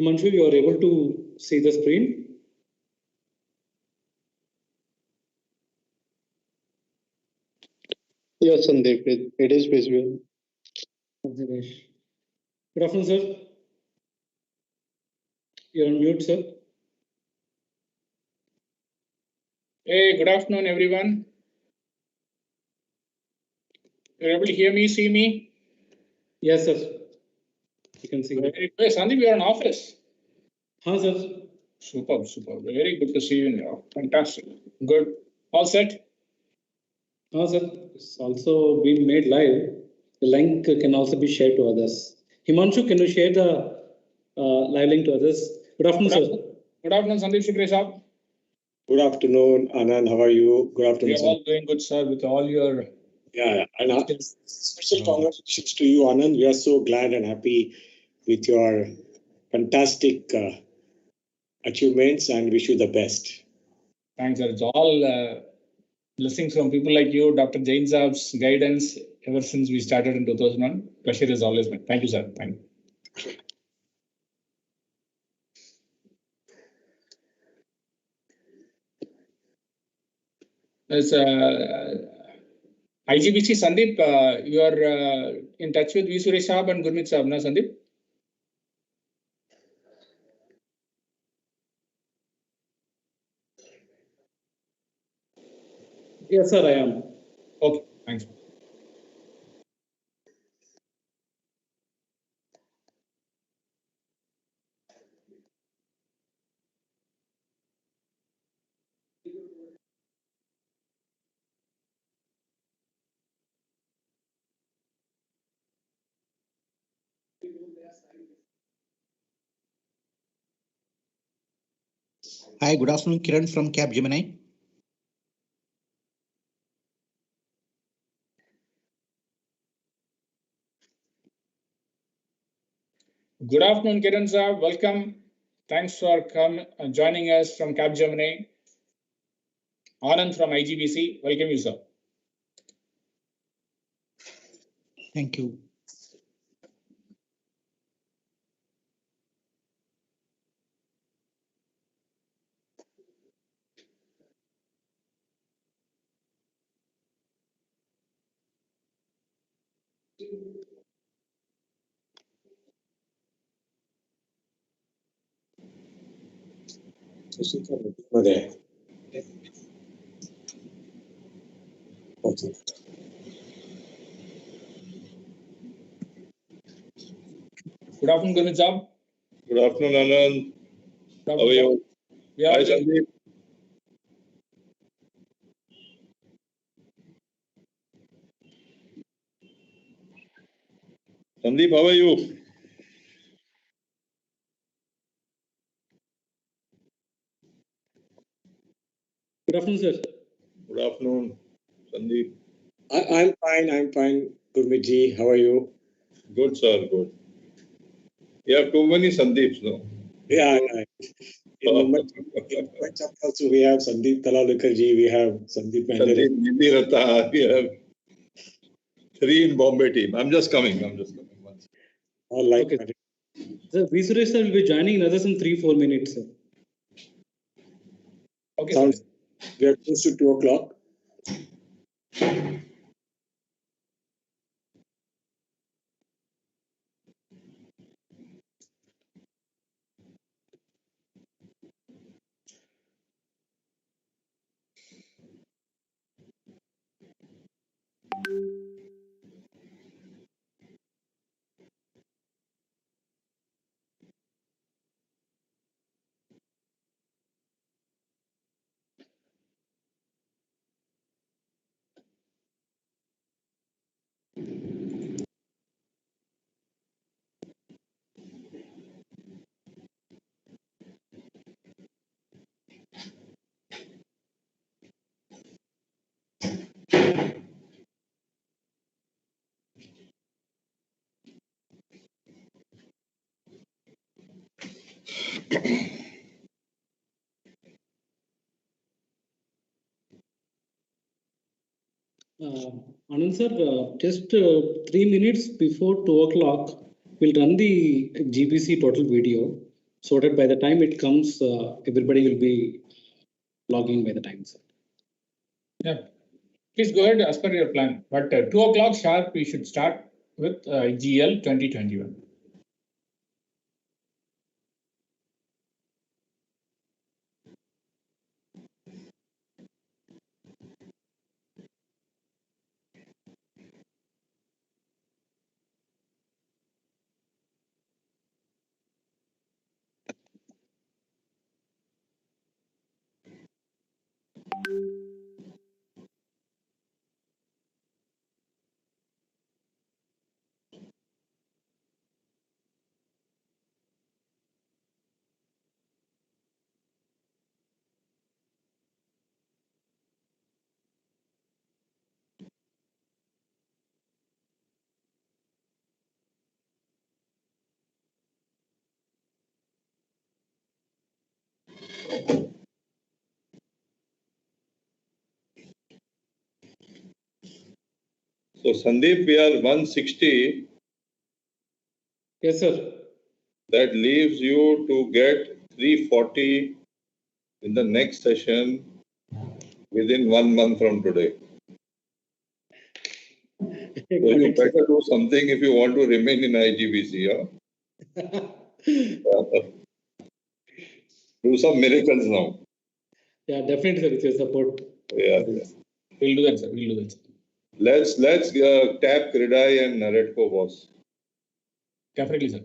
Himanshu, you are able to see the screen? Yes, Sandeep, it is visible. Good afternoon, sir. You're on mute, sir. Hey, good afternoon, everyone. You're able to hear me, see me? Yes, sir. You can see. Hey, Sandeep, you're in office. Huh, sir. Superb. Very good to see you now. Fantastic. Good. All set? Huh, sir. It's also been made live. The link can also be shared to others. Himanshu, can you share the live link to others? Good afternoon, sir. Good afternoon, Sandeep Shukri Saab. Good afternoon, Anand. How are you? Good afternoon, We are all doing good, sir, with all your... Yeah. And special congratulations to you, Anand. We are so glad and happy with your fantastic achievements and wish you the best. Thanks, sir. It's all blessings from people like you, Dr. Jain Saab's guidance ever since we started in 2001. Pleasure is always mine. Thank you, sir. Thank you. As IGBC, Sandeep, you are in touch with V. Suresh Saab and Gurmeet Saab, na, Sandeep? Yes, sir, I am. Okay, thanks. Hi, good afternoon, Kiran from Capgemini. Good afternoon, Kiran sir. Welcome. Thanks for joining us from Capgemini. Anand from IGBC. Welcome you, sir. Thank you. Okay. Good afternoon, Gurmeet Saab. Good afternoon, Anand. How are you? Hi, Sandeep. Sandeep, how are you? Good afternoon, sir. Good afternoon, Sandeep. I'm fine. Gurmeet ji, how are you? Good, sir, good. You have too many Sandeeps, no? Yeah. In Mumbai also we have Sandeep Talalekar ji, we have Sandeep Mandare. Sandeep Nidhi, we have 3 in Bombay team. I'm just coming. All like okay. Sir, V. Suresh sir will be joining in others in 3-4 minutes, sir. Okay, sounds we are close to 2 o'clock. Anand sir, just 3 minutes before 2 o'clock, we'll run the GBC total video. so that by the time it comes, everybody will be logging by the time, sir. Yeah. Please go ahead as per your plan. But 2 o'clock sharp, we should start with IGL 2021. So Sandeep, we are 160. Yes, sir. That leaves you to get 340 in the next session within 1 month from today. So you better do something if you want to remain in IGBC. Huh? Do some miracles now. Yeah, definitely, sir, with your support. Yeah. We'll do that, sir. We'll do that, sir. Let's tap Credai and Redco, boss. Definitely, sir.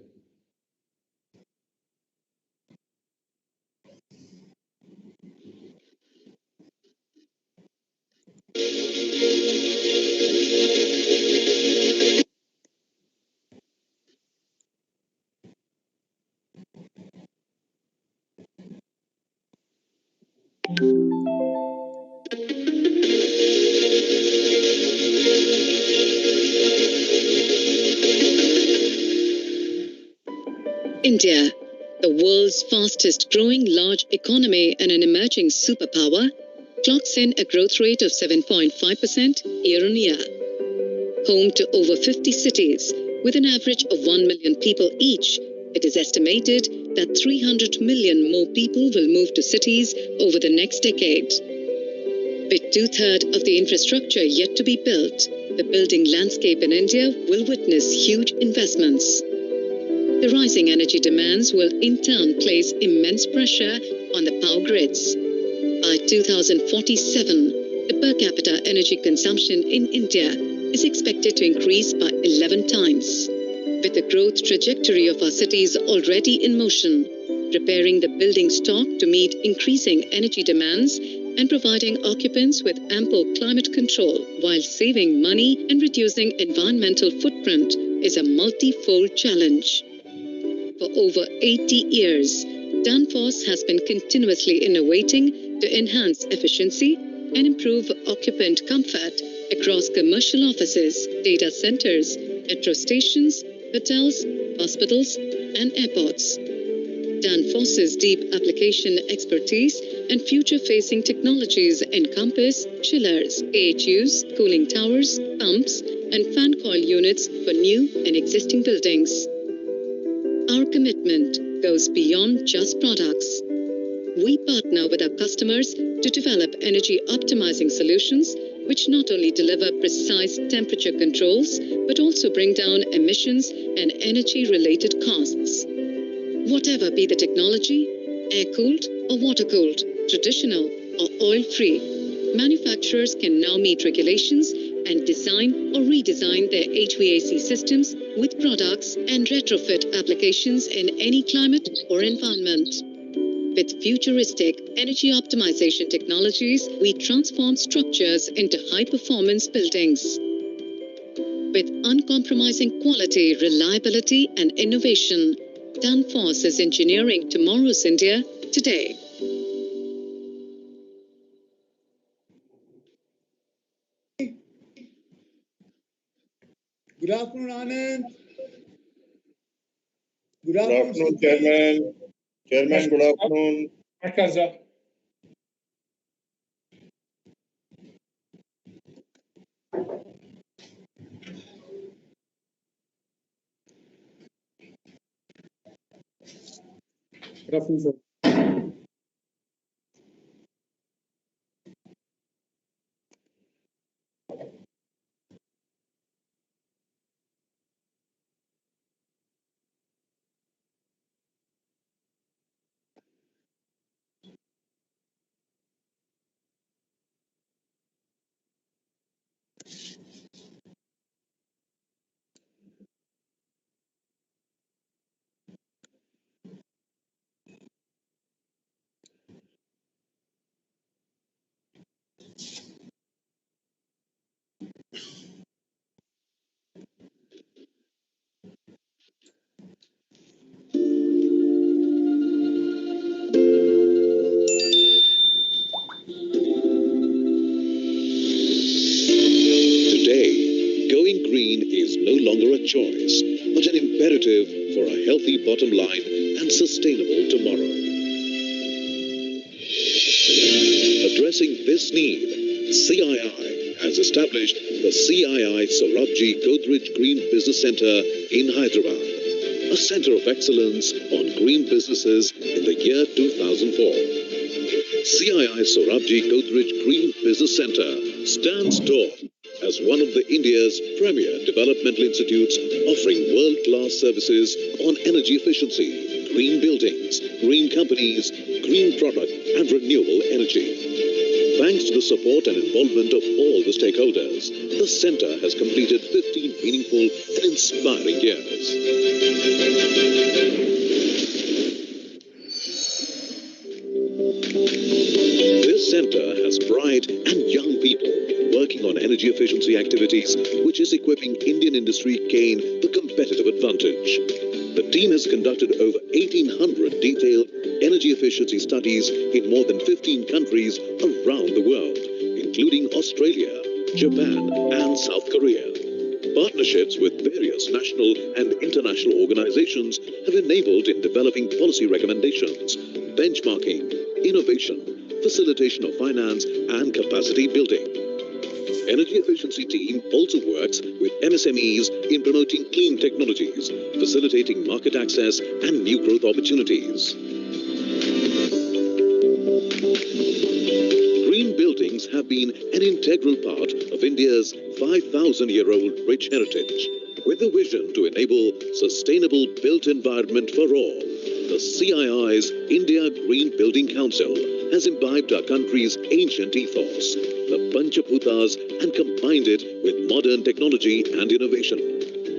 India, the world's fastest growing large economy and an emerging superpower, clocks in a growth rate of 7.5% year on year. Home to over 50 cities, with an average of 1 million people each, it is estimated that 300 million more people will move to cities over the next decade. With 2/3 of the infrastructure yet to be built, the building landscape in India will witness huge investments. The rising energy demands will in turn place immense pressure on the power grids. By 2047, the per capita energy consumption in India is expected to increase by 11 times. With the growth trajectory of our cities already in motion, preparing the building stock to meet increasing energy demands and providing occupants with ample climate control while saving money and reducing environmental footprint is a multi-fold challenge. For over 80 years, Danfoss has been continuously innovating to enhance efficiency and improve occupant comfort across commercial offices, data centers, metro stations, hotels, hospitals, and airports. Danfoss's deep application expertise and future-facing technologies encompass chillers, AHUs, cooling towers, pumps, and fan coil units for new and existing buildings. Our commitment goes beyond just products. We partner with our customers to develop energy optimizing solutions which not only deliver precise temperature controls but also bring down emissions and energy-related costs. Whatever be the technology, air-cooled or water-cooled, traditional or oil-free, manufacturers can now meet regulations and design or redesign their HVAC systems with products and retrofit applications in any climate or environment. With futuristic energy optimization technologies, we transform structures into high-performance buildings. With uncompromising quality, reliability, and innovation, Danfoss is engineering tomorrow's India today. Good afternoon, Anand. Good Good afternoon, Chairman. Chairman, good afternoon. Namaskar, sir. Good afternoon, sir. Today, going green is no longer a choice, but an imperative for a healthy bottom line and sustainable tomorrow. Addressing this need, CII has established the CII Sorabji Godrej Green Business Center in Hyderabad, a center of excellence on green businesses in the year 2004. CII Sorabji Godrej Green Business Center stands tall as one of India's premier developmental institutes offering world-class services on energy efficiency, green buildings, green companies, green product and renewable energy. Thanks to the support and involvement of all the stakeholders, the center has completed 15 meaningful and inspiring years. This center has bright and young people working on energy efficiency activities, which is equipping Indian industry gain the competitive advantage. The team has conducted over 1,800 detailed energy efficiency studies in more than 15 countries around the world, including Australia, Japan, and South Korea. Partnerships with various national and international organizations have enabled in developing policy recommendations, benchmarking, innovation, facilitation of finance, and capacity building. Energy efficiency team also works with MSMEs in promoting clean technologies, facilitating market access and new growth opportunities. Green buildings have been an integral part of India's 5,000-year-old rich heritage. With a vision to enable sustainable built environment for all, the CII's India Green Building Council has imbibed our country's ancient ethos, the Panchabhutas, and combined it with modern technology and innovation.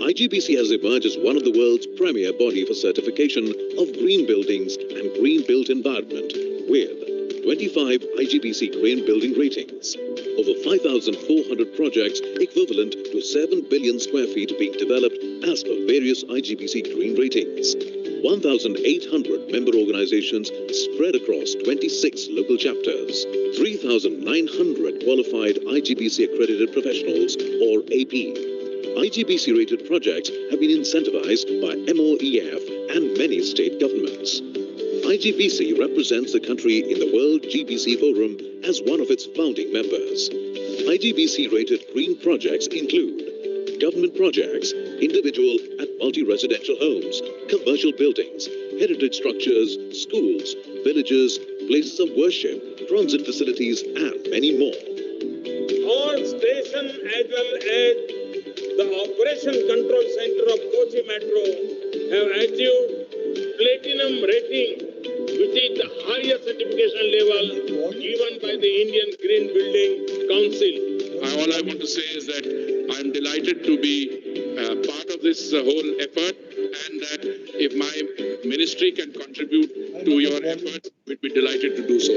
IGBC has emerged as one of the world's premier body for certification of green buildings and green built environment, with 25 IGBC green building ratings. Over 5,400 projects equivalent to 7 billion square feet being developed as per various IGBC green ratings. 1,800 member organizations spread across 26 local chapters. 3,900 qualified IGBC accredited professionals, or AP. IGBC rated projects have been incentivized by MOEF and many state governments. IGBC represents the country in the World GBC Forum as one of its founding members. IGBC rated green projects include government projects, individual and multi-residential homes, commercial buildings, heritage structures, schools, villages, places of worship, transit facilities, and many more. All stations as well as the Operation Control Center of Kochi Metro have achieved platinum rating, which is the highest certification level given by the Indian Green Building Council. All I want to say is that I'm delighted to be part of this whole effort, and that if my ministry can contribute to your efforts, we'd be delighted to do so.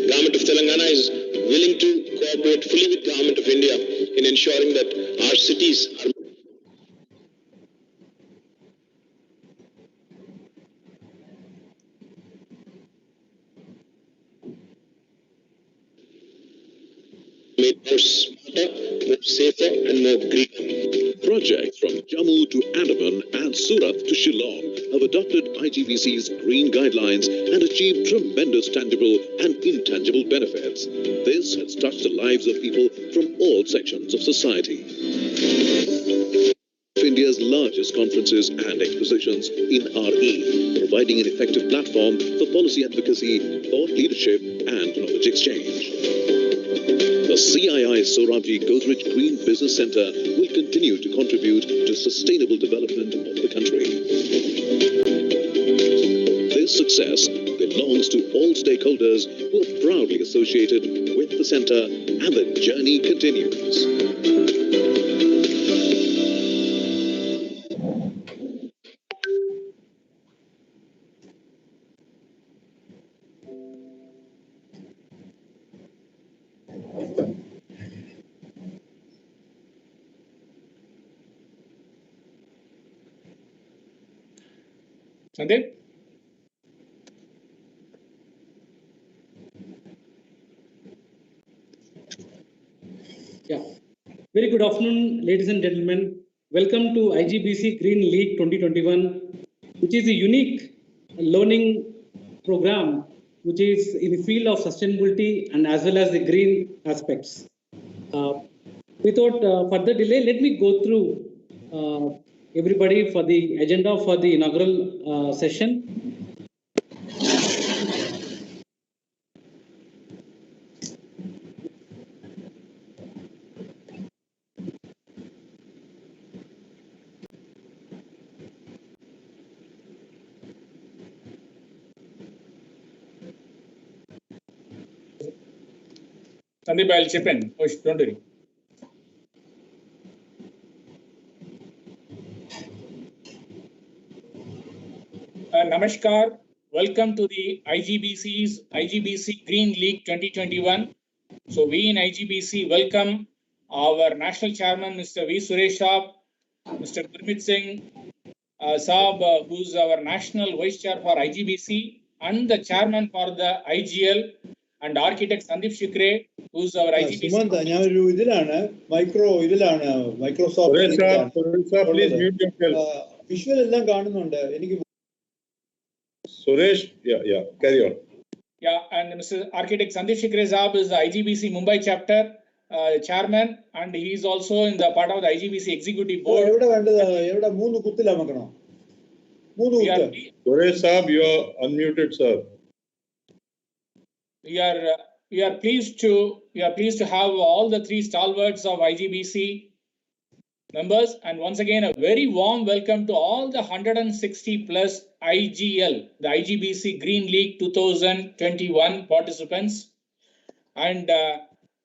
Government of Telangana is willing to cooperate fully with Government of India in ensuring that our cities are made more smarter, more safer, and more green. Projects from Jammu to Andaman and Surat to Shillong have adopted IGBC's green guidelines and achieved tremendous tangible and intangible benefits. This has touched the lives of people from all sections of society. India's largest conferences and expositions in RE, providing an effective platform for policy advocacy, thought leadership, and knowledge exchange. The CII Soravji Godrej Green Business Center will continue to contribute to sustainable development of the country. This success belongs to all stakeholders who are proudly associated with the center, and the journey continues. Sandeep? Yeah. Very good afternoon, ladies and gentlemen. Welcome to IGBC Green League 2021, which is a unique learning program which is in the field of sustainability and as well as the green aspects. Without further delay, let me go through everybody for the agenda for the inaugural session. Sandeep, I'll chip in. Oh, don't worry. Namaskar. Welcome to the IGBC's IGBC Green League 2021. So we in IGBC welcome our National Chairman, Mr. V. Suresh Saab, Mr. Gurmeet Singh Saab, who's our National Vice Chair for IGBC, and the Chairman for the IGL, and Architect Sandeep Shikre, who's our IGBC. Microsoft. Please mute yourself. Suresh, yeah, carry on. Yeah, and Mr. Architect Sandeep Shikre Saab is the IGBC Mumbai chapter chairman, and he is also in the part of the IGBC executive board. Suresh Saab, you are unmuted, sir. We are pleased to have all the three stalwarts of IGBC members, and once again a very warm welcome to all the 160 plus IGL, the IGBC Green League 2021 participants. And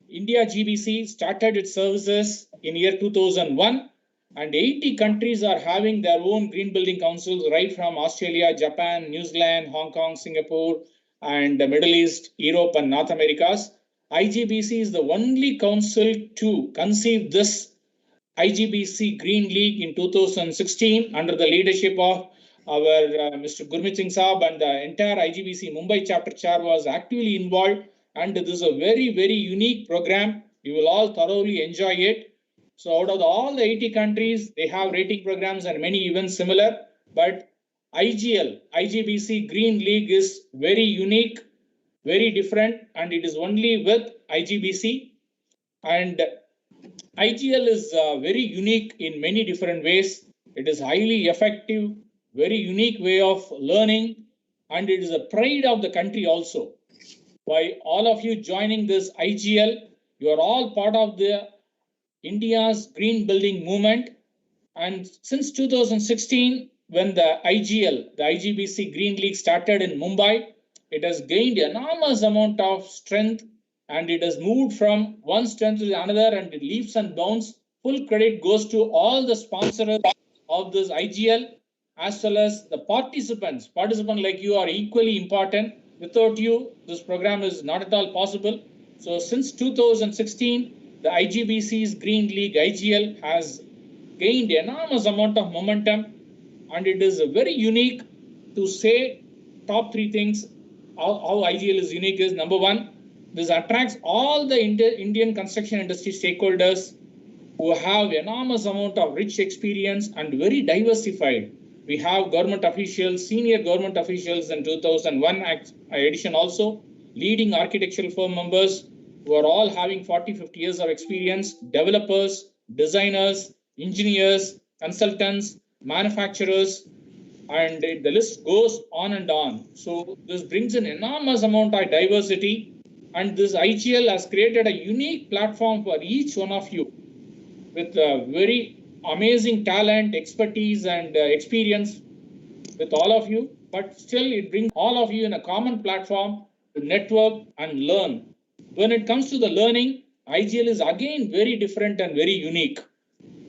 India GBC started its services in year 2001, and 80 countries are having their own green building councils, right from Australia, Japan, New Zealand, Hong Kong, Singapore, and the Middle East, Europe, and North Americas. IGBC is the only council to conceive this IGBC Green League in 2016 under the leadership of our Mr. Gurmeet Singh Saab, and the entire IGBC Mumbai chapter chair was actively involved. And this is a very, very unique program. We will all thoroughly enjoy it. So out of all the 80 countries, they have rating programs and many events similar. But IGL, IGBC Green League is very unique, very different, and it is only with IGBC. And IGL is very unique in many different ways. It is highly effective, very unique way of learning, and it is a pride of the country also. By all of you joining this IGL, you are all part of the India's green building movement. And since 2016, when the IGL, the IGBC Green League started in Mumbai, it has gained enormous amount of strength, and it has moved from one strength to another, and it leaps and bounds. Full credit goes to all the sponsors of this IGL, as well as the participants. Participants like you are equally important. Without you, this program is not at all possible. So since 2016, the IGBC's Green League IGL has gained enormous amount of momentum, and it is very unique. To say top three things how IGL is unique is: number one, this attracts all the Indian construction industry stakeholders who have enormous amount of rich experience and very diversified. We have government officials, senior government officials in 2001 edition also, leading architectural firm members who are all having 40-50 years of experience, developers, designers, engineers, consultants, manufacturers, and the list goes on and on. So this brings an enormous amount of diversity, and this IGL has created a unique platform for each one of you with very amazing talent, expertise, and experience with all of you. But still, it brings all of you in a common platform to network and learn. When it comes to the learning, IGL is again very different and very unique.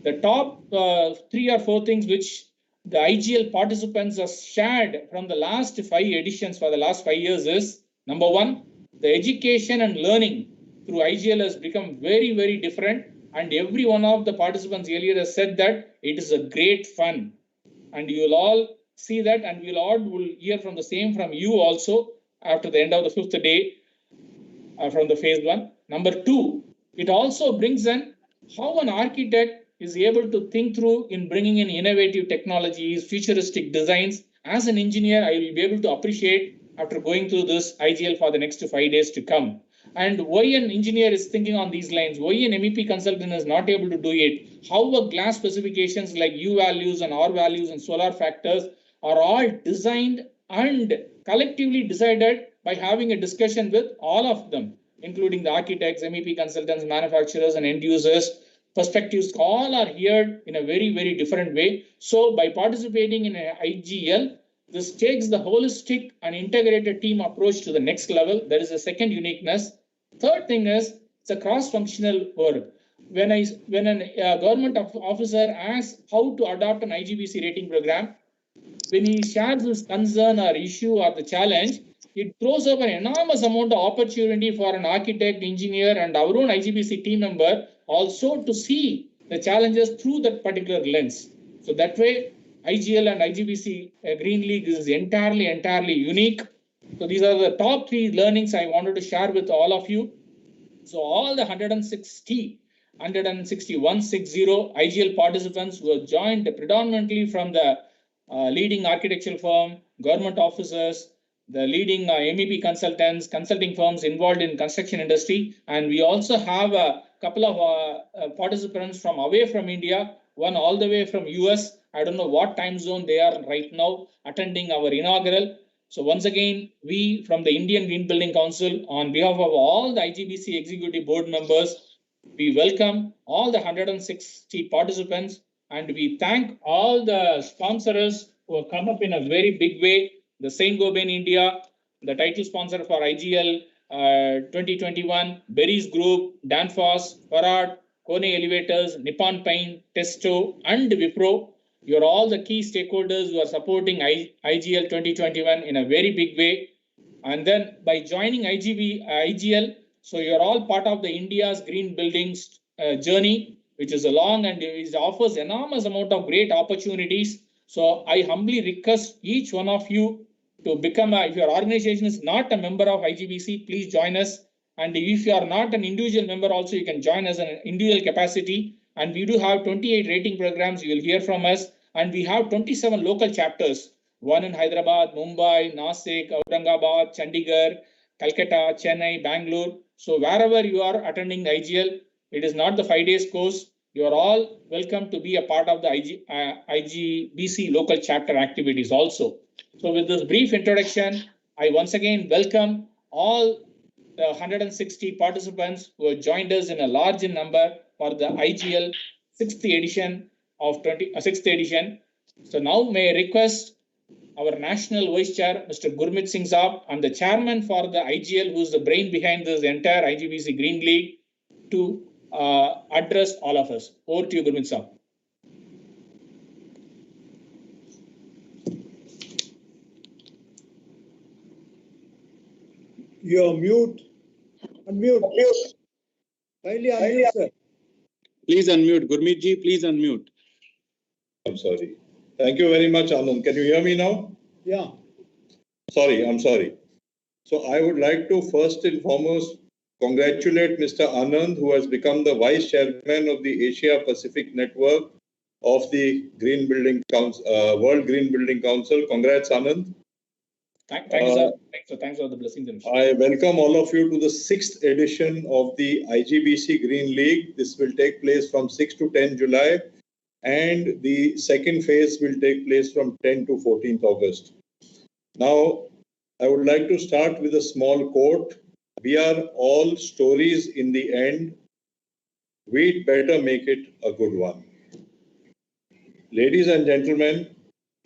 The top 3 or 4 things which the IGL participants have shared from the last 5 editions for the last 5 years is, number 1, the education and learning through IGL has become very, very different. And every one of the participants earlier has said that it is a great fun. And you will all see that, and we will hear from the same from you also after the end of the 5th day from the phase 1. Number 2, it also brings in how an architect is able to think through in bringing in innovative technologies, futuristic designs. As an engineer, I will be able to appreciate after going through this IGL for the next 5 days to come. And why an engineer is thinking on these lines, why an MEP consultant is not able to do it, how a glass specifications like U values and R values and solar factors are all designed and collectively decided by having a discussion with all of them, including the architects, MEP consultants, manufacturers, and end users. Perspectives all are here in a very, very different way. So by participating in an IGL, this takes the holistic and integrated team approach to the next level. That is the second uniqueness. Third thing is it's a cross-functional work. When a government officer asks how to adopt an IGBC rating program, when he shares his concern or issue or the challenge, it throws up an enormous amount of opportunity for an architect, engineer, and our own IGBC team member also to see the challenges through that particular lens. So that way, IGL and IGBC Green League is entirely unique. So these are the top 3 learnings I wanted to share with all of you. So all the 160 IGL participants were joined predominantly from the leading architectural firm, government officers, the leading MEP consultants, consulting firms involved in construction industry. And we also have a couple of participants from away from India, one all the way from US. I don't know what time zone they are right now attending our inaugural. So once again, we from the Indian Green Building Council, on behalf of all the IGBC executive board members, we welcome all the 160 participants, and we thank all the sponsors who have come up in a very big way. The Saint Gobain India, the title sponsor for IGL 2021, Berries Group, Danfoss, Farad, Kone Elevators, Nippon Paint, Testo, and Wipro. You're all the key stakeholders who are supporting IGL 2021 in a very big way. And then by joining IGL, so you're all part of the India's green buildings journey, which is a long and it offers enormous amount of great opportunities. So I humbly request each one of you to become, if your organization is not a member of IGBC, please join us. And if you are not an individual member also, you can join us in an individual capacity. And we do have 28 rating programs. You will hear from us. And we have 27 local chapters, one in Hyderabad, Mumbai, Nasik, Aurangabad, Chandigarh, Calcutta, Chennai, Bangalore. So wherever you are attending the IGL, it is not the 5 days course. You are all welcome to be a part of the IGBC local chapter activities also. So with this brief introduction, I once again welcome all the 160 participants who have joined us in a large number for the IGL 6th edition of 6th edition. So now may I request our National Vice Chair, Mr. Gurmeet Singh Saab, and the Chairman for the IGL, who is the brain behind this entire IGBC Green League, to address all of us. Over to you, Gurmeet Saab. You're mute. Unmute. Kindly unmute, sir. Please unmute. Gurmeet ji, please unmute. I'm sorry. Thank you very much, Anand. Can you hear me now? Yeah. Sorry, I'm sorry. So I would like to first and foremost congratulate Mr. Anand, who has become the Vice Chairman of the Asia Pacific Network of the Green Building Council, World Green Building Council. Congrats, Anand. Thank you, sir. Thanks for the blessings. I welcome all of you to the 6th edition of the IGBC Green League. This will take place from 6 to 10 July. and the second phase will take place from 10 to 14th August. Now, I would like to start with a small quote. We are all stories in the end. We'd better make it a good one. Ladies and gentlemen,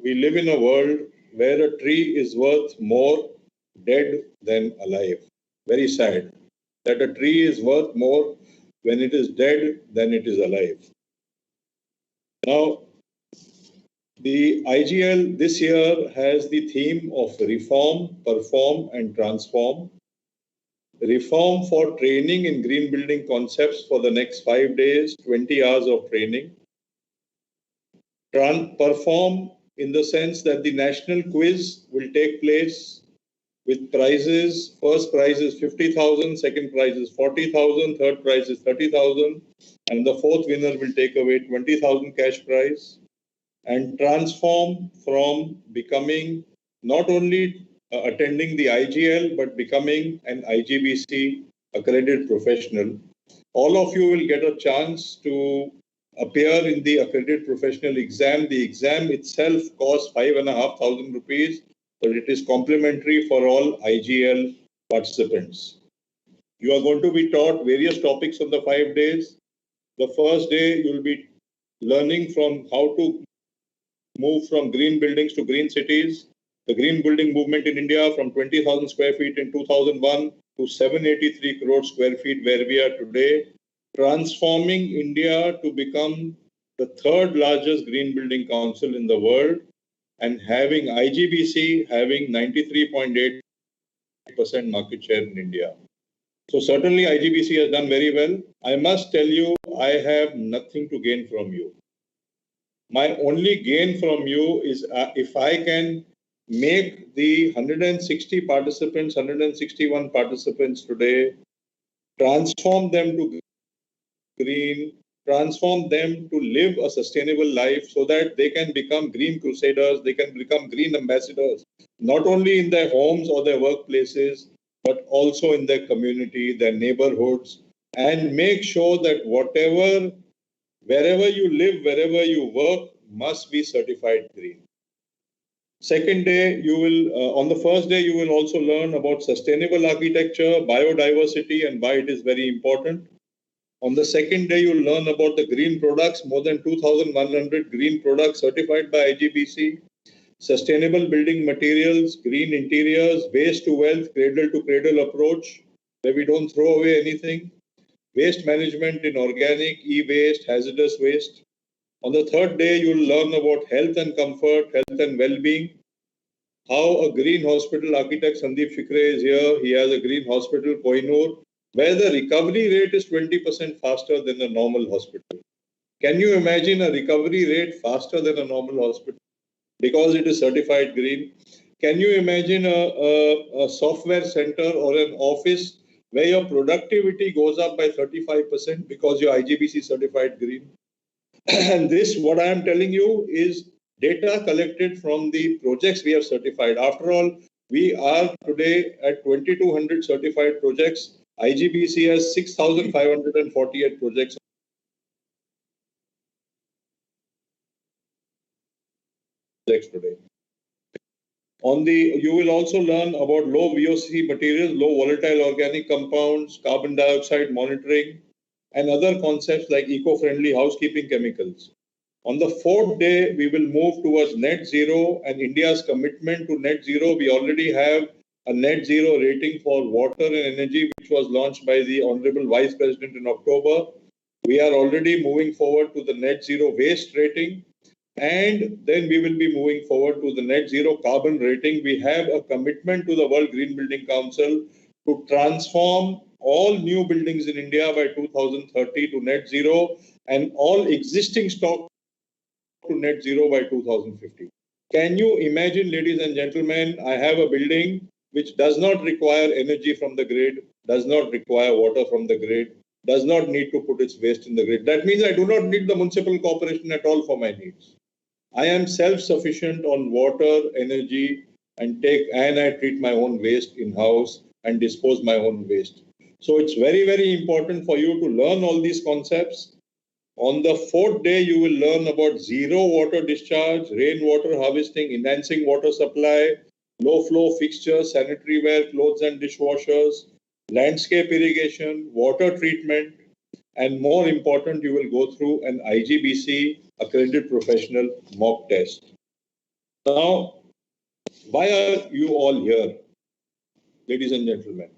we live in a world where a tree is worth more dead than alive. Very sad that a tree is worth more when it is dead than it is alive. Now, the IGL this year has the theme of reform, perform, and transform. Reform for training in green building concepts for the next 5 days, 20 hours of training. Perform in the sense that the national quiz will take place with prizes. First prize is 50,000, second prize is 40,000, third prize is 30,000, and the fourth winner will take away 20,000 cash prize. And transform from becoming not only attending the IGL, but becoming an IGBC accredited professional. All of you will get a chance to appear in the accredited professional exam. The exam itself costs 5,500 rupees, but it is complimentary for all IGL participants. You are going to be taught various topics on the 5 days. The first day, you will be learning from how to move from green buildings to green cities. The green building movement in India from 20,000 square feet in 2001 to 783 crore square feet where we are today, transforming India to become the third largest green building council in the world, and having IGBC having 93.8% market share in India. So certainly IGBC has done very well. I must tell you, I have nothing to gain from you. My only gain from you is if I can make the 160 participants, 161 participants today, transform them to green, transform them to live a sustainable life so that they can become green crusaders, they can become green ambassadors, not only in their homes or their workplaces, but also in their community, their neighborhoods, and make sure that wherever you live, wherever you work, must be certified green. Second day, on the first day, you will also learn about sustainable architecture, biodiversity, and why it is very important. On the second day, you'll learn about the green products, more than 2,100 green products certified by IGBC, sustainable building materials, green interiors, waste to wealth, cradle to cradle approach, where we don't throw away anything, waste management in organic, e-waste, hazardous waste. On the third day, you'll learn about health and comfort, health and well-being, how a green hospital architect, Sandeep Fikre, is here. He has a green hospital, Koinur, where the recovery rate is 20% faster than a normal hospital. Can you imagine a recovery rate faster than a normal hospital? Because it is certified green. Can you imagine a software center or an office where your productivity goes up by 35% because you're IGBC certified green? And this, what I am telling you, is data collected from the projects we have certified. After all, we are today at 2,200 certified projects. IGBC has 6,548 projects today. You will also learn about low VOC materials, low volatile organic compounds, carbon dioxide monitoring, and other concepts like eco-friendly housekeeping chemicals. On the fourth day, we will move towards net zero and India's commitment to net zero. We already have a net zero rating for water and energy, which was launched by the Honorable Vice President in October. We are already moving forward to the net zero waste rating. And then we will be moving forward to the net zero carbon rating. We have a commitment to the World Green Building Council to transform all new buildings in India by 2030 to net zero and all existing stock to net zero by 2050. Can you imagine, ladies and gentlemen, I have a building which does not require energy from the grid, does not require water from the grid, does not need to put its waste in the grid. That means I do not need the municipal corporation at all for my needs. I am self-sufficient on water, energy, and I treat my own waste in-house and dispose my own waste. So it's very, very important for you to learn all these concepts. On the fourth day, you will learn about zero water discharge, rainwater harvesting, enhancing water supply, low flow fixtures, sanitary ware, clothes and dishwashers, landscape irrigation, water treatment, and more important, you will go through an IGBC accredited professional mock test. Now, why are you all here, ladies and gentlemen?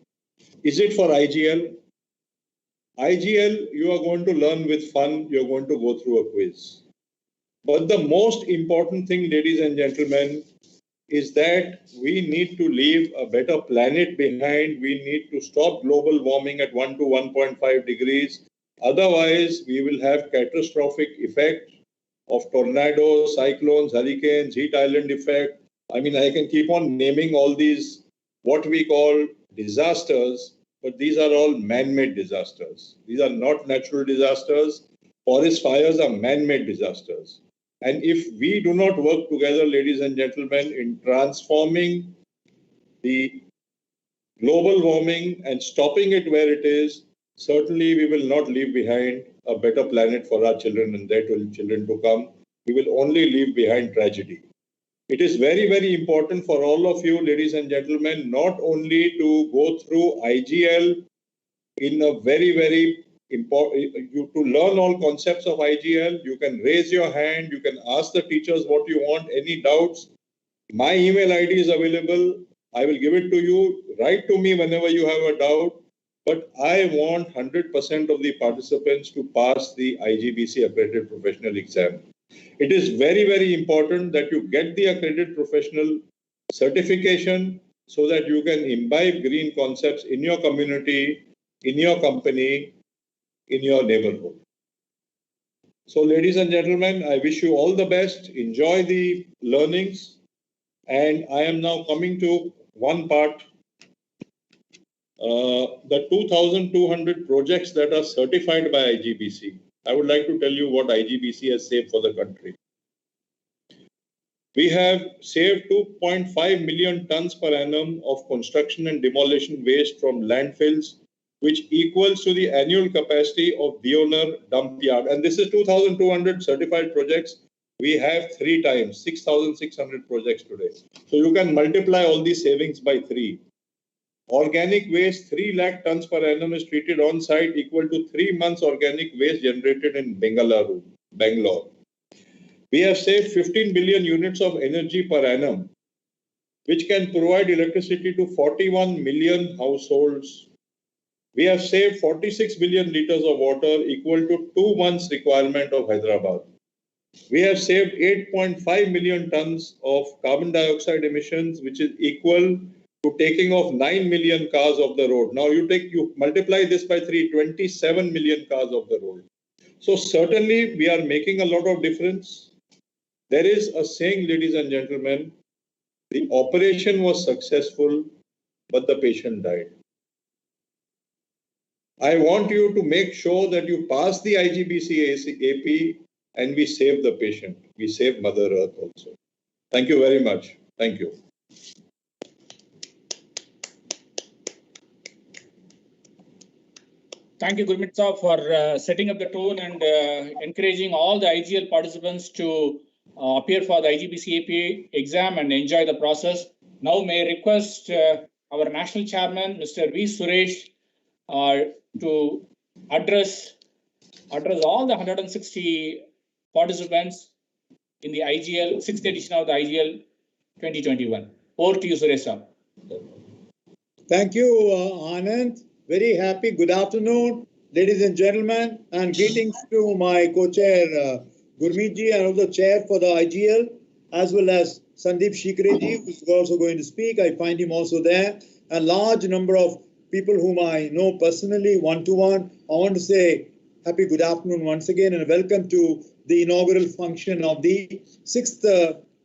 Is it for IGL? IGL, you are going to learn with fun, you're going to go through a quiz. But the most important thing, ladies and gentlemen, is that we need to leave a better planet behind. We need to stop global warming at 1 to 1.5 degrees. Otherwise, we will have catastrophic effect of tornadoes, cyclones, hurricanes, heat island effect. I mean, I can keep on naming all these, what we call disasters, but these are all man-made disasters. These are not natural disasters. Forest fires are man-made disasters. And if we do not work together, ladies and gentlemen, in transforming the global warming and stopping it where it is, certainly we will not leave behind a better planet for our children and their children to come. We will only leave behind tragedy. It is very, very important for all of you, ladies and gentlemen, not only to go through IGL in a very, very important, to learn all concepts of IGL. You can raise your hand, you can ask the teachers what you want, any doubts. My email ID is available. I will give it to you. Write to me whenever you have a doubt. But I want 100% of the participants to pass the IGBC accredited professional exam. It is very, very important that you get the accredited professional certification so that you can imbibe green concepts in your community, in your company, in your neighborhood. So, ladies and gentlemen, I wish you all the best. Enjoy the learnings. And I am now coming to one part. The 2,200 projects that are certified by IGBC. I would like to tell you what IGBC has saved for the country. We have saved 2.5 million tons per annum of construction and demolition waste from landfills, which equals to the annual capacity of Deonar dump yard. And this is 2,200 certified projects. We have 3 times, 6,600 projects today. So you can multiply all these savings by 3. Organic waste, 3 lakh tons per annum is treated on site, equal to 3 months organic waste generated in Bangalore. We have saved 15 billion units of energy per annum, which can provide electricity to 41 million households. We have saved 46 billion liters of water, equal to 2 months requirement of Hyderabad. We have saved 8.5 million tons of carbon dioxide emissions, which is equal to taking off 9 million cars off the road. Now you multiply this by 3, 27 million cars off the road. So certainly we are making a lot of difference. There is a saying, ladies and gentlemen, the operation was successful, but the patient died. I want you to make sure that you pass the IGBC AP and we save the patient. We save Mother Earth also. Thank you very much. Thank you. Thank you, Gurmeet sir, for setting up the tone and encouraging all the IGL participants to appear for the IGBC APA exam and enjoy the process. Now may I request our national chairman, Mr. V. Suresh, to address all the 160 participants in the IGL, 6th edition of the IGL 2021. Over to you, Suresh sir. Thank you, Anand. Very happy. Good afternoon, ladies and gentlemen, and greetings to my co-chair, Gurmeet ji, and also chair for the IGL, as well as Sandeep Shikreji, who is also going to speak. I find him also there. A large number of people whom I know personally, one-to-one. I want to say happy good afternoon once again and welcome to the inaugural function of the 6th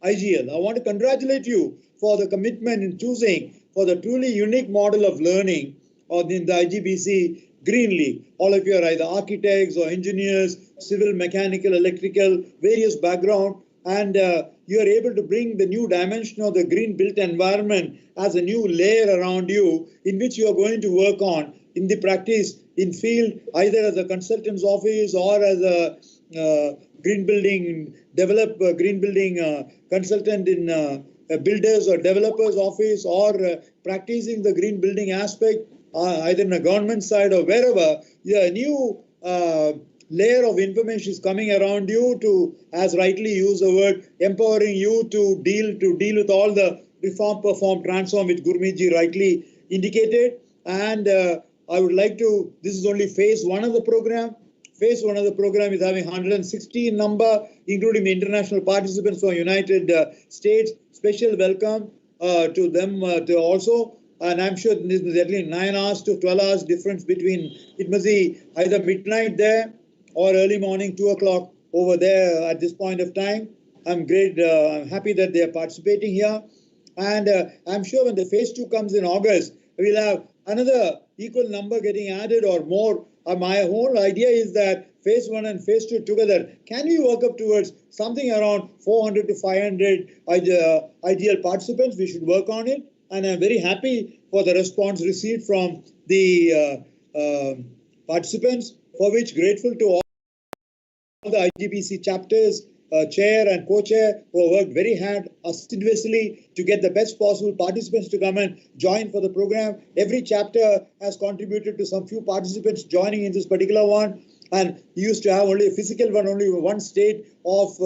IGL. I want to congratulate you for the commitment in choosing for the truly unique model of learning in the IGBC Green League. All of you are either architects or engineers, civil, mechanical, electrical, various background, and you are able to bring the new dimension of the green built environment as a new layer around you in which you are going to work on in the practice in field, either as a consultant's office or as a green building consultant in a builders or developers office, or practicing the green building aspect, either in a government side or wherever, a new layer of information is coming around you to, as rightly used the word, empowering you to deal with all the reform, perform, transform, which Gurmeet rightly indicated. And I would like to, this is only phase one of the program. Phase one of the program is having 160 number, including the international participants from United States. Special welcome to them to also. And I'm sure this is at least 9 hours to 12 hours difference between, it must be either midnight there or early morning, 2 o'clock over there at this point of time. I'm happy that they are participating here. And I'm sure when the phase 2 comes in August, we'll have another equal number getting added or more. My whole idea is that phase 1 and phase 2 together, can we work up towards something around 400 to 500 IGL participants? We should work on it. And I'm very happy for the response received from the participants, for which grateful to all the IGBC chapters, chair and co-chair, who worked very hard assiduously to get the best possible participants to come and join for the program. Every chapter has contributed to some few participants joining in this particular one. And we used to have only a physical one, only one state of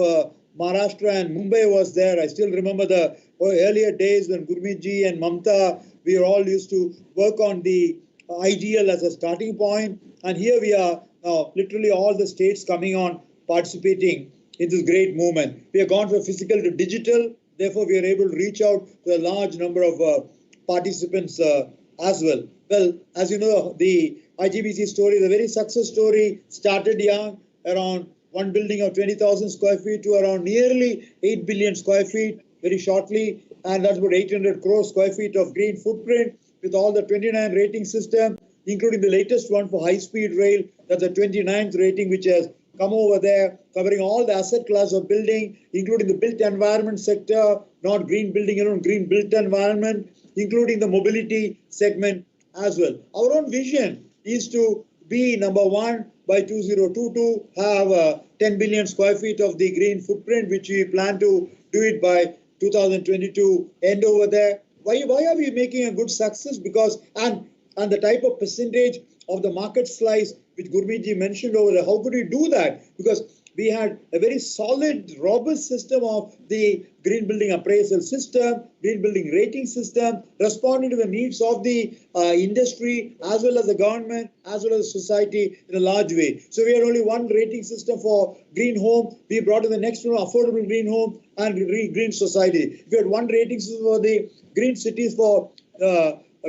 Maharashtra and Mumbai was there. I still remember the earlier days when Gurmeet and Mamta, we all used to work on the IGL as a starting point. And here we are now, literally all the states coming on, participating in this great movement. We have gone from physical to digital. Therefore, we are able to reach out to a large number of participants as well. Well, as you know, the IGBC story is a very success story. Started young, around one building of 20,000 square feet to around nearly 8 billion square feet very shortly. And that's about 800 crore square feet of green footprint with all the 29 rating system, including the latest one for high-speed rail. That's the 29th rating, which has come over there, covering all the asset class of building, including the built environment sector, not green building alone, green built environment, including the mobility segment as well. Our own vision is to be number one by 2022, have 10 billion square feet of the green footprint, which we plan to do it by 2022 end over there. Why are we making a good success? Because, and the type of percentage of the market slice which Gurmeet mentioned over there, how could we do that? Because we had a very solid, robust system of the green building appraisal system, green building rating system, responding to the needs of the industry, as well as the government, as well as society in a large way. So we had only one rating system for green home. We brought in the next one, affordable green home and green society. We had one rating system for the green cities for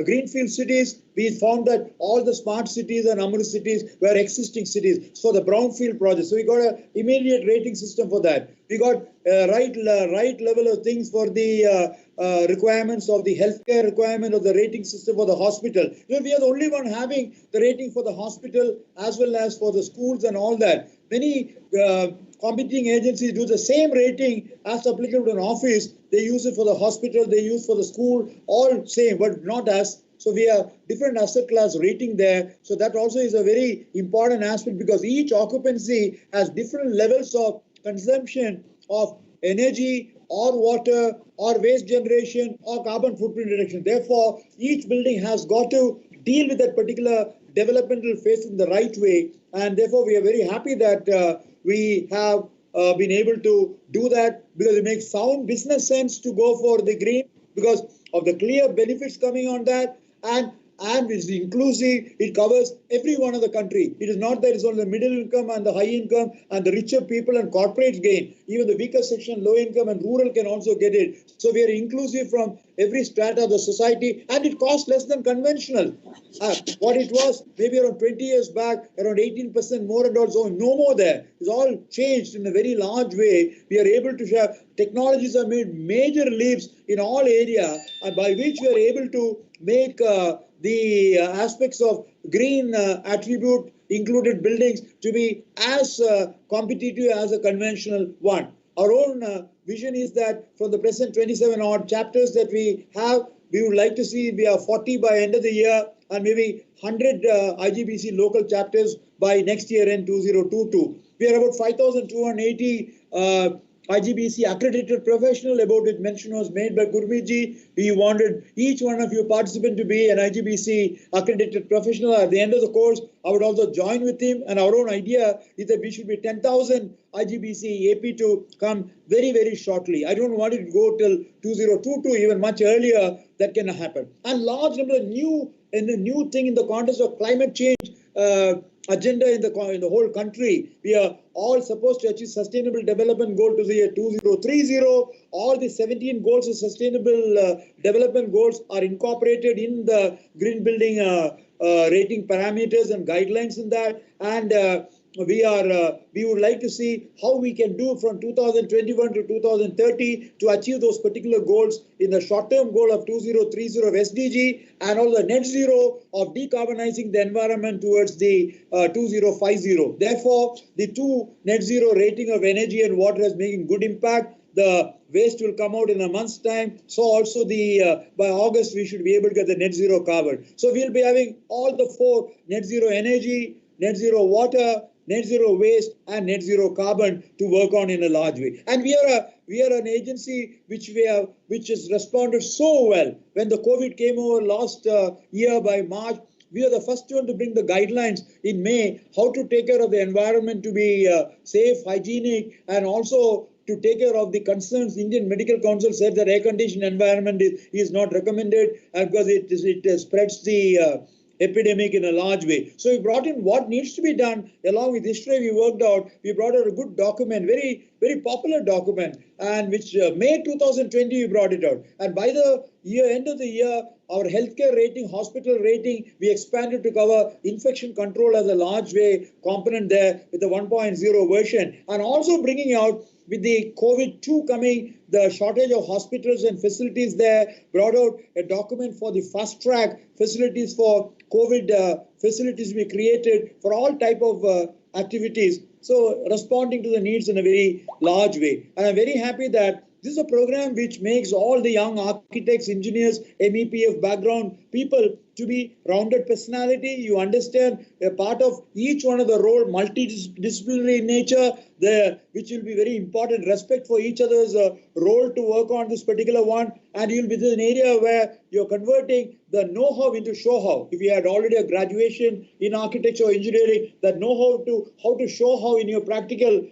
greenfield cities. We found that all the smart cities and Amrit cities were existing cities for the brownfield projects. So we got an immediate rating system for that. We got right level of things for the requirements of the healthcare requirement of the rating system for the hospital. You know, we are the only one having the rating for the hospital as well as for the schools and all that. Many competing agencies do the same rating as applicable to an office. They use it for the hospital, they use for the school, all same, but not as. So we have different asset class rating there. So that also is a very important aspect, because each occupancy has different levels of consumption of energy or water or waste generation or carbon footprint reduction. Therefore, each building has got to deal with that particular developmental phase in the right way. And therefore, we are very happy that we have been able to do that, because it makes sound business sense to go for the green because of the clear benefits coming on that. And it's inclusive, it covers every one of the country. It is not that it's only the middle income and the high income and the richer people and corporates gain. Even the weaker section, low income and rural can also get it. So we are inclusive from every strata of the society, and it costs less than conventional. What it was maybe around 20 years back, around 18% more and also no more there. It's all changed in a very large way. We are able to share. Technologies have made major leaps in all areas, by which we are able to make the aspects of green attribute included buildings to be as competitive as a conventional one. Our own vision is that from the present 27 odd chapters that we have, we would like to see we are 40 by end of the year, and maybe 100 IGBC local chapters by next year in 2022. We are about 5,280 IGBC accredited professional. About it mention was made by Gurmeet. We wanted each one of you participant to be an IGBC accredited professional. At the end of the course, I would also join with him, and our own idea is that we should be 10,000 IGBC AP to come very, very shortly. I don't want it to go till 2022, even much earlier. That can happen. And large number of new thing in the context of climate change agenda in the whole country. We are all supposed to achieve sustainable development goal to the year 2030. All the 17 goals of sustainable development goals are incorporated in the green building rating parameters and guidelines in that. And we would like to see how we can do from 2021 to 2030 to achieve those particular goals in the short-term goal of 2030 of SDG, and also net zero of decarbonizing the environment towards the 2050. Therefore, the two net zero rating of energy and water is making good impact. The waste will come out in a month's time. So also by August, we should be able to get the net zero carbon. So we'll be having all the four: net zero energy, net zero water, net zero waste, and net zero carbon to work on in a large way. And we are an agency which has responded so well. When the COVID came over last year by March, we are the first one to bring the guidelines in May, how to take care of the environment to be safe, hygienic, and also to take care of the concerns. Indian Medical Council said that air-conditioned environment is not recommended because it spreads the epidemic in a large way. So we brought in what needs to be done. Along with history, we worked out, we brought out a good document, very, very popular document, and which May 2020 we brought it out. And by the end of the year, our healthcare rating, hospital rating, we expanded to cover infection control as a large way component there with the 1.0 version, and also bringing out with the COVID-2 coming, the shortage of hospitals and facilities there, brought out a document for the fast track facilities for COVID facilities we created for all type of activities. So responding to the needs in a very large way. And I'm very happy that this is a program which makes all the young architects, engineers, MEPF background people to be rounded personality. You understand a part of each one of the role, multidisciplinary in nature, which will be very important. Respect for each other's role to work on this particular one. And you'll be in an area where you're converting the know-how into show-how. If you had already a graduation in architecture or engineering, that know-how how to show how in your practical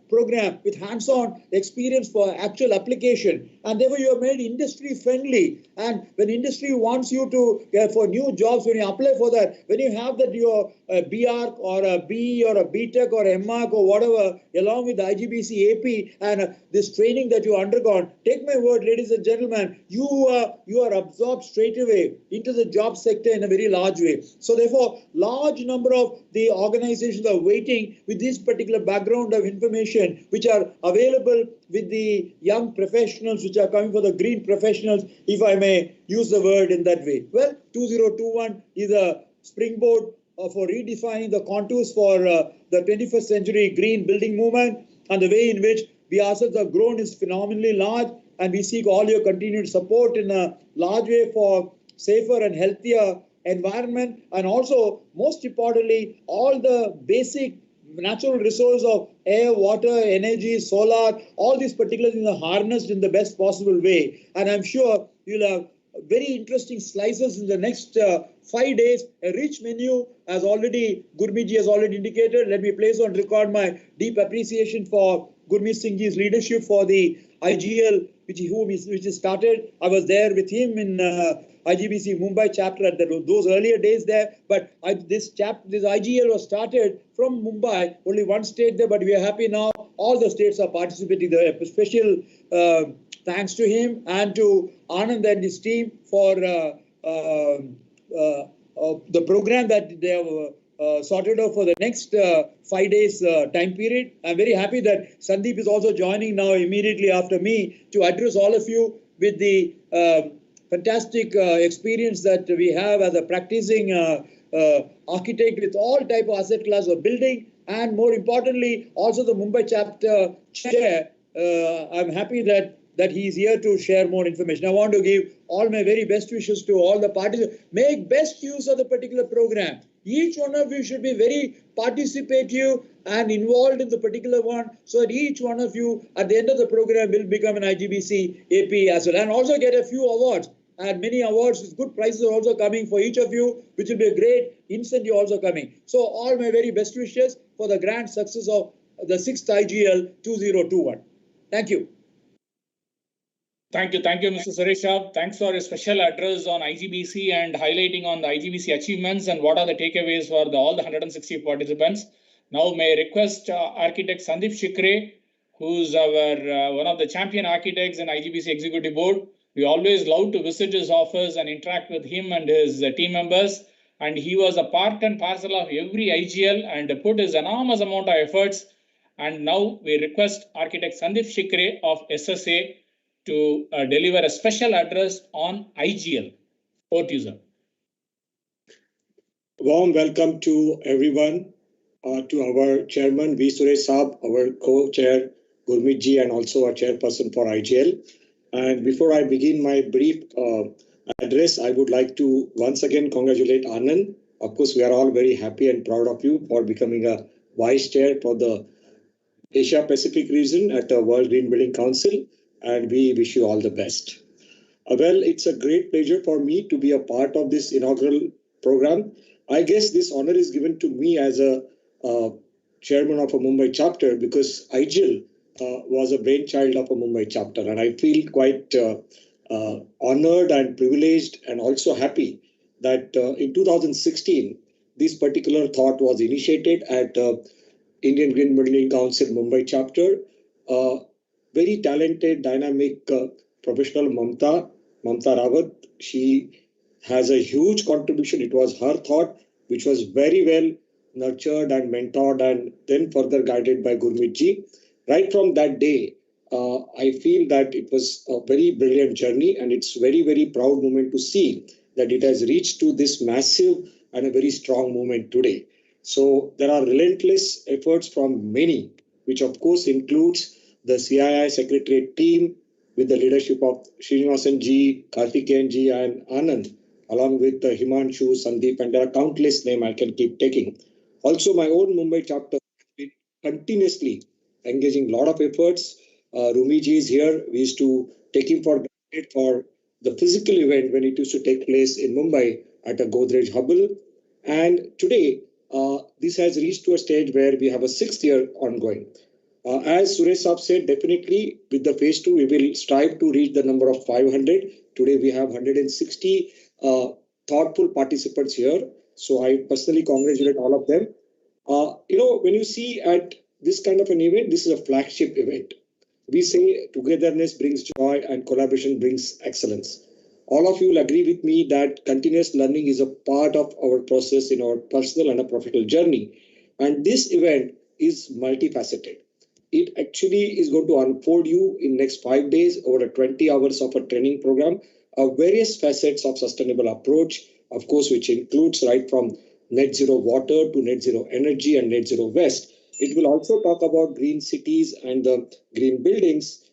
program with hands-on experience for actual application. And therefore, you have made industry friendly. And when industry wants you to, for new jobs, when you apply for that, when you have that your BArch or a BE or a BTech or MArch or whatever, along with the IGBC AP and this training that you undergone, take my word, ladies and gentlemen, you are absorbed straight away into the job sector in a very large way. So therefore, large number of the organizations are waiting with this particular background of information, which are available with the young professionals, which are coming for the green professionals, if I may use the word in that way. Well, 2021 is a springboard for redefining the contours for the 21st century green building movement, and the way in which we ourselves have grown is phenomenally large, and we seek all your continued support in a large way for safer and healthier environment, and also most importantly all the basic natural resource of air, water, energy, solar, all these particular things are harnessed in the best possible way. And I'm sure you'll have very interesting slices in the next 5 days, a rich menu, as already Gurmeet ji has already indicated. Let me place on record my deep appreciation for Gurmeet Singh ji's leadership for the IGL, which he started. I was there with him in IGBC Mumbai chapter at those earlier days there. But this IGL was started from Mumbai, only one state there, but we are happy now. All the states are participating there. A special thanks to him and to Anand and his team for the program that they have sorted out for the next 5 days time period. I'm very happy that Sandeep is also joining now immediately after me to address all of you with the fantastic experience that we have as a practicing architect with all type of asset class of building, and more importantly, also the Mumbai chapter chair. I'm happy that that he is here to share more information. I want to give all my very best wishes to all the parties. Make best use of the particular program. Each one of you should be very participative and involved in the particular one, so that each one of you at the end of the program will become an IGBC AP as well, and also get a few awards. And many awards with good prizes are also coming for each of you, which will be a great incentive also coming. So all my very best wishes for the grand success of the 6th IGL 2021. Thank you. Thank you, Mr. Suresh. Thanks for a special address on IGBC and highlighting on the IGBC achievements and what are the takeaways for all the 160 participants. Now, may I request architect Sandeep Shikre, who's our one of the champion architects in IGBC Executive Board. We always love to visit his office and interact with him and his team members. And he was a part and parcel of every IGL and put his enormous amount of efforts. And now we request architect Sandeep Shikre of SSA to deliver a special address on IGL. Over to you, sir. Warm welcome to everyone, to our chairman, V. Suresh Saab, our co-chair, Gurmeet ji, and also our chairperson for IGL. And before I begin my brief address, I would like to once again congratulate Anand. Of course, we are all very happy and proud of you for becoming a vice chair for the Asia Pacific region at the World Green Building Council, and we wish you all the best. Well, it's a great pleasure for me to be a part of this inaugural program. I guess this honor is given to me as a chairman of a Mumbai chapter, because IGL was a brainchild of a Mumbai chapter, and I feel quite honored and privileged and also happy that in 2016, this particular thought was initiated at Indian Green Building Council Mumbai chapter. Very talented, dynamic professional Mamta Rawat. She has a huge contribution. It was her thought, which was very well nurtured and mentored and then further guided by Gurmeet ji. Right from that day, I feel that it was a very brilliant journey, and it's very, very proud moment to see that it has reached to this massive and a very strong moment today. So there are relentless efforts from many, which of course includes the CII Secretariat team with the leadership of Srinivasan ji, Karthikeyan ji, and Anand, along with Himanshu, Sandeep, and there are countless names I can keep taking. Also, my own Mumbai chapter has been continuously engaging a lot of efforts. Rumi ji is here. We used to take him for granted for the physical event when it used to take place in Mumbai at a Godrej Hubble. And today, this has reached to a stage where we have a 6th year ongoing. As Suresh Saab said, definitely with the phase 2, we will strive to reach the number of 500. Today, we have 160 thoughtful participants here. So I personally congratulate all of them. When you see at this kind of an event, this is a flagship event. We say togetherness brings joy and collaboration brings excellence. All of you will agree with me that continuous learning is a part of our process in our personal and a professional journey. And this event is multifaceted. It actually is going to unfold you in next 5 days over 20 hours of a training program of various facets of sustainable approach, of course, which includes right from net zero water to net zero energy and net zero waste. It will also talk about green cities and the green buildings,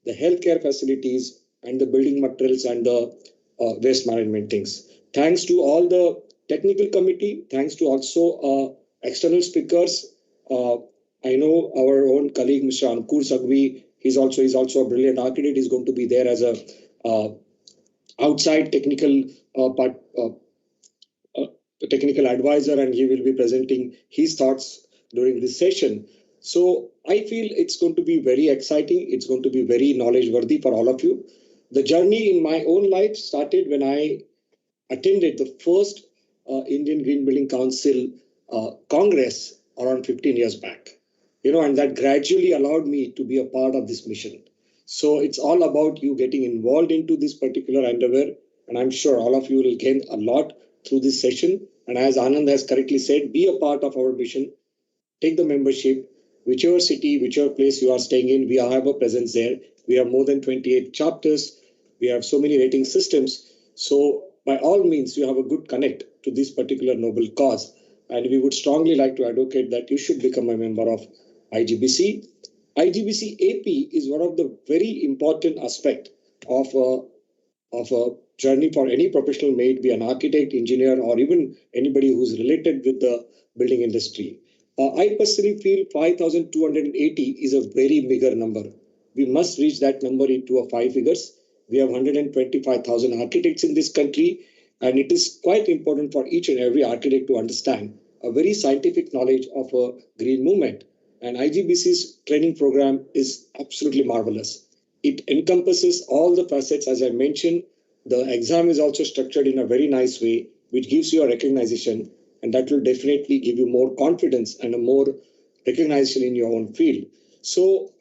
the healthcare facilities, and the building materials and the waste management things. Thanks to all the technical committee, thanks to also external speakers. I know our own colleague, Mr. Ankur Sagvi, he's also a brilliant architect. He's going to be there as a outside technical technical advisor, and he will be presenting his thoughts during this session. So I feel it's going to be very exciting. It's going to be very knowledge worthy for all of you. The journey in my own life started when I attended the first Indian Green Building Council Congress around 15 years back. And that gradually allowed me to be a part of this mission. So it's all about you getting involved into this particular endeavor. And I'm sure all of you will gain a lot through this session. And as Anand has correctly said, be a part of our mission. Take the membership, whichever city, whichever place you are staying in, we have a presence there. We have more than 28 chapters. We have so many rating systems. So by all means, you have a good connect to this particular noble cause. And we would strongly like to advocate that you should become a member of IGBC. IGBC AP is one of the very important aspect of a journey for any professional, may it be an architect, engineer, or even anybody who's related with the building industry. I personally feel 5,280 is a very meager number. We must reach that number into a 5 figures. We have 125,000 architects in this country, and it is quite important for each and every architect to understand a very scientific knowledge of a green movement. And IGBC's training program is absolutely marvelous. It encompasses all the facets, as I mentioned. The exam is also structured in a very nice way, which gives you a recognition, and that will definitely give you more confidence and a more recognition in your own field. So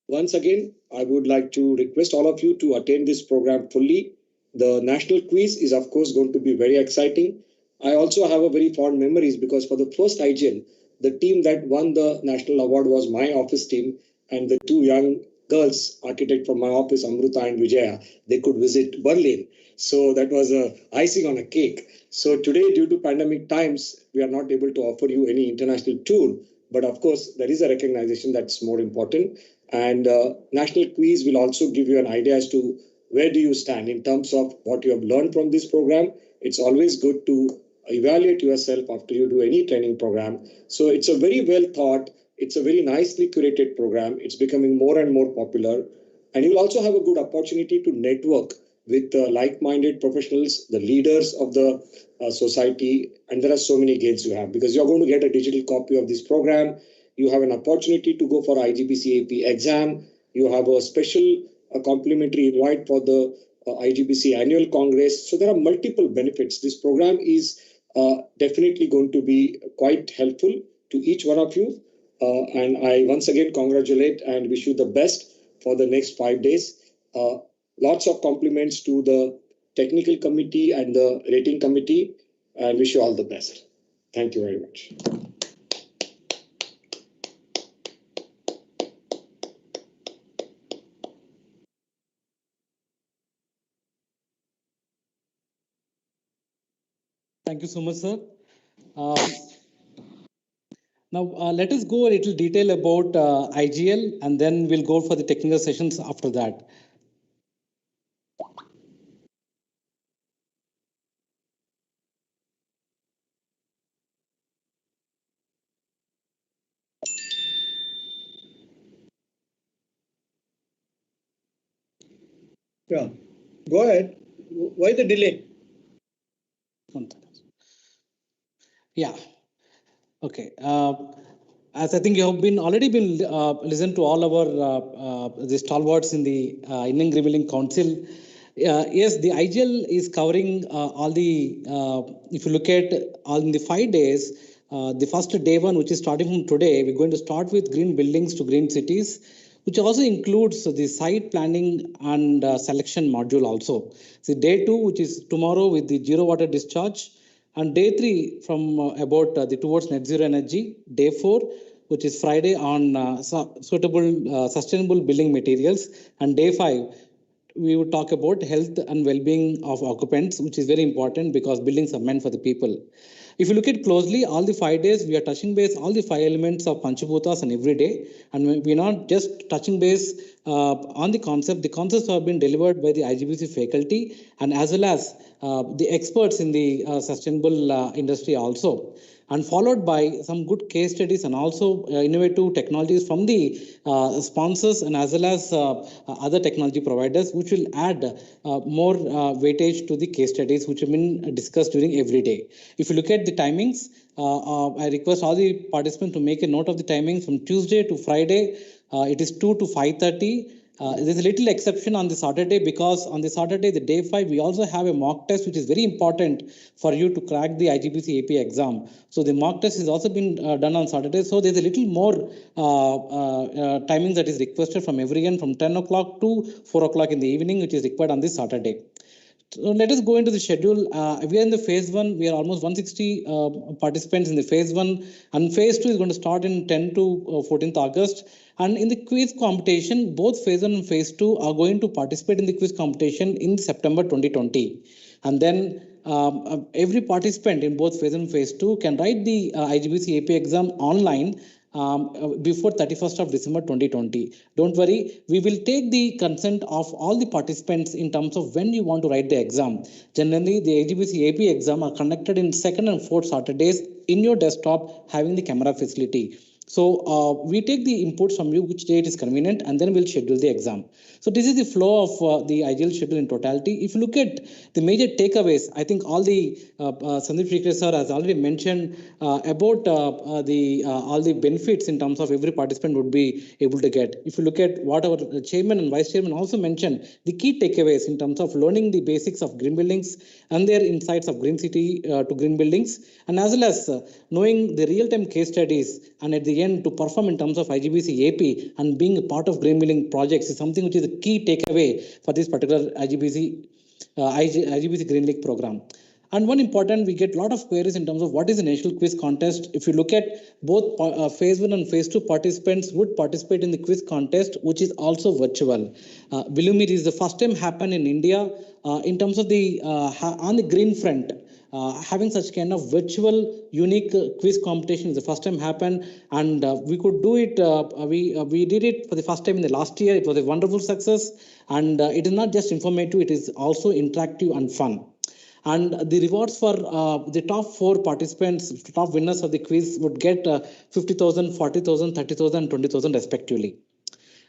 once again, I would like to request all of you to attend this program fully. The national quiz is, of course, going to be very exciting. I also have a very fond memories because for the first IGL, the team that won the national award was my office team, and the two young girls, architect from my office, Amruta and Vijaya, they could visit Berlin. So that was a icing on a cake. So today, due to pandemic times, we are not able to offer you any international tour. But of course, there is a recognition that's more important. And national quiz will also give you an idea as to where do you stand in terms of what you have learned from this program. It's always good to evaluate yourself after you do any training program. So it's a very well thought, it's a very nicely curated program. It's becoming more and more popular. And you'll also have a good opportunity to network with like-minded professionals, the leaders of the society. And there are so many gains you have because you're going to get a digital copy of this program. You have an opportunity to go for IGBC AP exam. You have a special complimentary invite for the IGBC annual congress. So there are multiple benefits. This program is definitely going to be quite helpful to each one of you. And I once again congratulate and wish you the best for the next 5 days. Lots of compliments to the technical committee and the rating committee, and wish you all the best. Thank you very much. Thank you so much, sir. Now, let us go a little detail about IGL, and then we'll go for the technical sessions after that. Yeah, go ahead. Why the delay? Yeah. Okay. As I think you have already been listened to all our the stalwarts in the Indian Revealing Council. Yes, the IGL is covering all the. If you look at all in the 5 days, the first day one, which is starting from today, we're going to start with green buildings to green cities, which also includes the site planning and selection module also. So day 2, which is tomorrow, with the zero water discharge. And day 3 from about the towards net zero energy. Day 4, which is Friday, on suitable sustainable building materials. And day 5, we would talk about health and well-being of occupants, which is very important because buildings are meant for the people. If you look at closely, all the 5 days, we are touching base all the 5 elements of Panchabutas and every day. And we're not just touching base on the concept. The concepts have been delivered by the IGBC faculty and as well as the experts in the sustainable industry also. And followed by some good case studies and also innovative technologies from the sponsors and as well as other technology providers, which will add more weightage to the case studies which have been discussed during every day. If you look at the timings, I request all the participants to make a note of the timings from Tuesday to Friday. It is 2 to 5:30. There's a little exception on the Saturday because on the Saturday, the day 5, we also have a mock test, which is very important for you to crack the IGBC AP exam. So the mock test has also been done on Saturday. So there's a little more timing that is requested from everyone from 10 o'clock to 4 o'clock in the evening, which is required on this Saturday. So let us go into the schedule. We are in the phase 1. We are almost 160 participants in the phase 1, and phase 2 is going to start in 10 to 14th August. And in the quiz competition, both phase 1 and phase 2 are going to participate in the quiz competition in September 2020. And then every participant in both phase 1 and phase 2 can write the IGBC AP exam online before 31st of December 2020. Don't worry, we will take the consent of all the participants in terms of when you want to write the exam. Generally, the IGBC AP exam are conducted in second and fourth Saturdays in your desktop having the camera facility. So we take the inputs from you, which date is convenient, and then we'll schedule the exam. So this is the flow of the IGL schedule in totality. If you look at the major takeaways, I think all the Sandeep Shikre sir has already mentioned about all the benefits in terms of every participant would be able to get. If you look at what our chairman and vice chairman also mentioned, the key takeaways in terms of learning the basics of green buildings and their insights of green city to green buildings, and as well as knowing the real-time case studies, and at the end to perform in terms of IGBC AP and being a part of green building projects is something which is a key takeaway for this particular IGBC Green League program. And one important, we get a lot of queries in terms of what is the national quiz contest. If you look at both phase 1 and phase 2 participants would participate in the quiz contest, which is also virtual. Believe me, this is the first time happen in India in terms of the on the green front. Having such kind of virtual unique quiz competition is the first time happened, and we could do it. We did it for the first time in the last year. It was a wonderful success, and it is not just informative; it is also interactive and fun. And the rewards for the top 4 participants, top winners of the quiz would get 50,000, 40,000, 30,000, 20,000 respectively.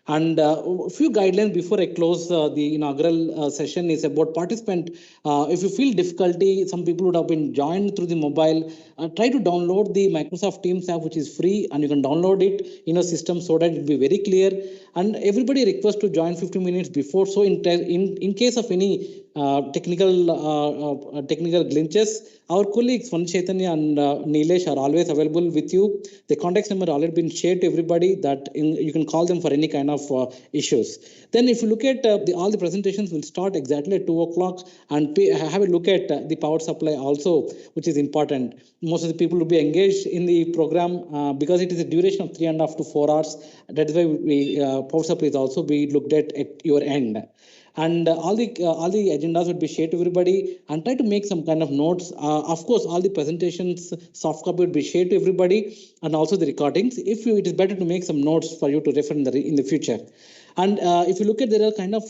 And a few guidelines before I close the inaugural session is about participant. If you feel difficulty, some people would have been joined through the mobile. Try to download the Microsoft Teams app, which is free, and you can download it in a system so that it will be very clear. And everybody request to join 15 minutes before. So in case of any technical glitches, our colleagues Van Chaitanya and Nilesh are always available with you. The contact number already been shared to everybody that you can call them for any kind of issues. Then if you look at all the presentations will start exactly at 2 o'clock, and have a look at the power supply also, which is important. Most of the people will be engaged in the program because it is a duration of 3.5 to 4 hours. That is why power supply is also be looked at your end. And all the agendas would be shared to everybody, and try to make some kind of notes. Of course, all the presentations soft copy would be shared to everybody, and also the recordings. It is better to make some notes for you to refer in the future. And if you look at, there are kind of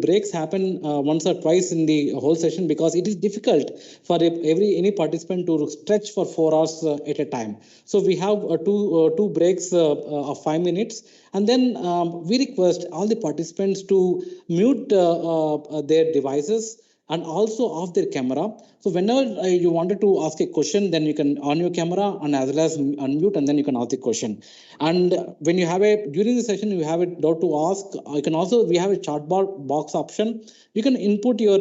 breaks happen once or twice in the whole session, because it is difficult for any participant to stretch for 4 hours at a time. So we have two breaks of 5 minutes, and then we request all the participants to mute their devices and also off their camera. So whenever you wanted to ask a question, then you can on your camera and as well as unmute, and then you can ask the question. And when you have during the session, you have a doubt to ask, you can also, we have a chat box option. You can input your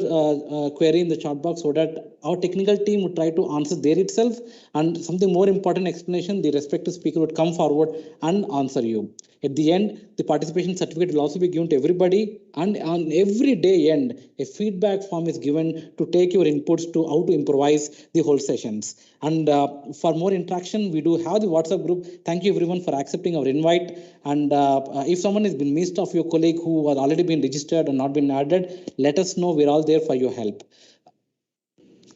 query in the chat box so that our technical team would try to answer there itself, and something more important explanation, the respective speaker would come forward and answer you. At the end, the participation certificate will also be given to everybody, and on every day end, a feedback form is given to take your inputs to how to improvise the whole sessions. And for more interaction, we do have the WhatsApp group. Thank you everyone for accepting our invite. And if someone has been missed of your colleague who has already been registered and not been added, let us know. We're all there for your help.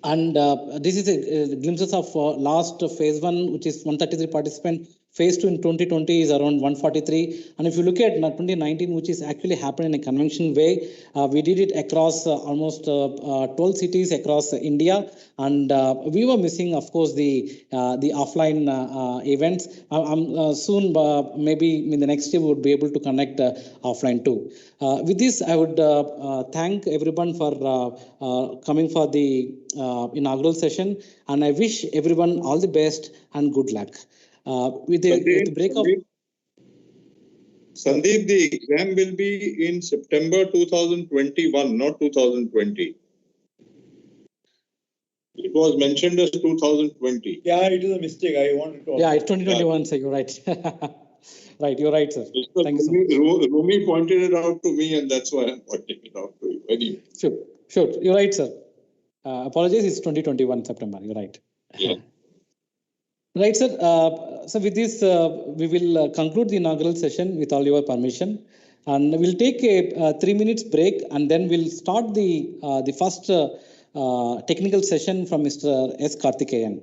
And this is a glimpses of last phase 1, which is 133 participant. Phase 2 in 2020 is around 143. And if you look at 2019, which is actually happened in a conventional way, we did it across almost 12 cities across India. And we were missing, of course, the offline events. Soon, maybe in the next year, we would be able to connect offline too. With this, I would thank everyone for coming for the inaugural session. And I wish everyone all the best and good luck. With the break of Sandeep, the exam will be in September 2021, not 2020. It was mentioned as 2020. Yeah, it is a mistake. I wanted to. Yeah, it's 2021, so you're right. Right, you're right, sir. Thank you so much. Rumi pointed it out to me, and that's why I'm pointing it out to you. Anyway. Sure. You're right, sir. Apologies, it's 2021 September. You're right. Yeah. Right, sir. So with this, we will conclude the inaugural session with all your permission, and we'll take a 3 minutes break, and then we'll start the first technical session from Mr. S. Karthikeyan.